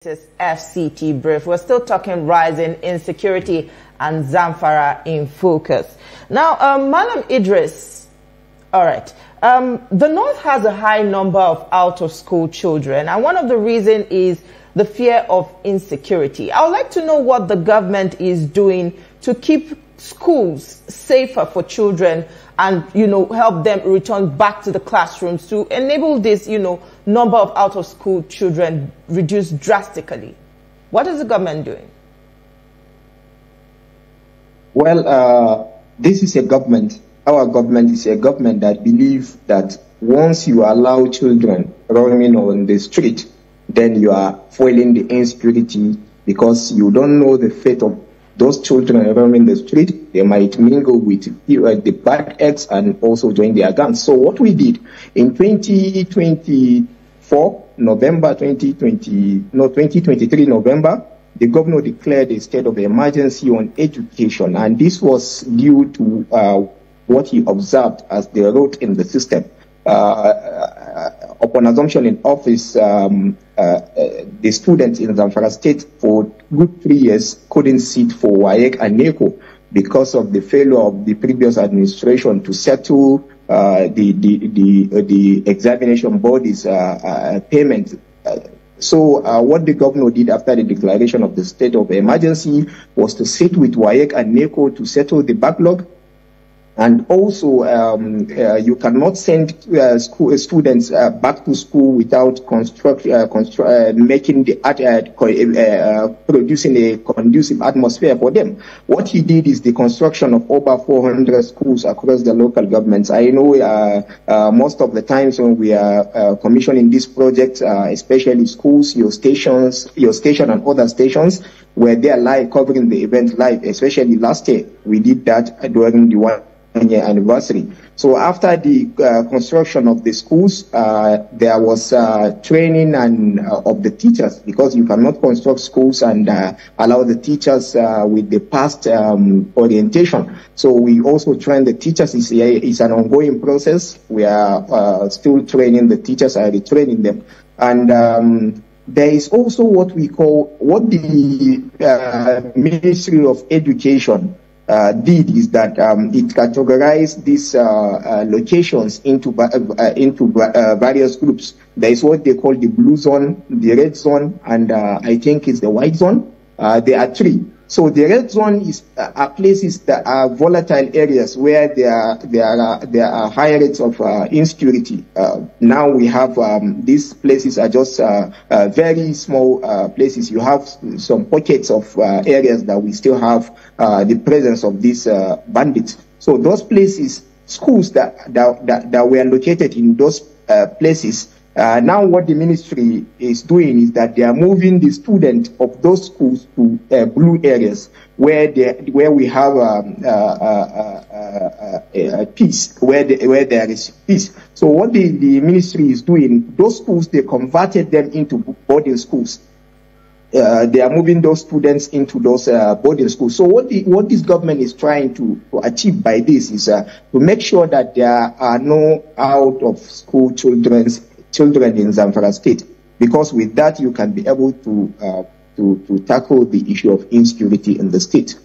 This is FCT Brief. We're still talking rising insecurity and Zamfara in focus. Now, Madam Idris, all right. The North has a high number of out-of-school children, and one of the reasons is the fear of insecurity. I would like to know what the government is doing to keep schools safer for children and, help them return back to the classrooms to enable this, number of out-of-school children reduce drastically. What is the government doing? Well, this is a government. Our government is a government that believes that once you allow children roaming on the street, then you are fueling the insecurity because you don't know the fate of those children roaming the street. They might mingle with the bad eggs and also join their gangs. So what we did in 2023 November, the governor declared a state of emergency on education, and this was due to what he observed as the rot in the system. Upon assumption in office, the students in Zamfara State for good 3 years couldn't sit for WAEC and NECO because of the failure of the previous administration to settle the examination bodies payment. So what the governor did after the declaration of the state of emergency was to sit with WAEC and NECO to settle the backlog. And also, you cannot send students back to school without producing a conducive atmosphere for them. What he did is the construction of over 400 schools across the local governments. I know most of the times when we are commissioning this project, especially schools, your station and other stations, were there live covering the event live, especially last year. We did that during the one-year anniversary. So after the construction of the schools, there was training of the teachers, because you cannot construct schools and allow the teachers with the past orientation. So we also train the teachers. It's an ongoing process. We are still training the teachers and retraining them. And there is also what the Ministry of Education did is that it categorized these locations into various groups. There is what they call the blue zone, the red zone, and I think it's the white zone. There are three. So the red zone are places that are volatile areas where there are high rates of insecurity. Now we have these places are just very small places. You have some pockets of areas that we still have the presence of these bandits. So those places, schools that were located in those places. Now what the ministry is doing is that they are moving the students of those schools to blue areas where we have peace, where there is peace. So what the ministry is doing, those schools, they converted them into boarding schools. They are moving those students into those boarding schools. So what this government is trying to achieve by this is to make sure that there are no out-of-school children in Zamfara State, because with that you can be able to tackle the issue of insecurity in the state.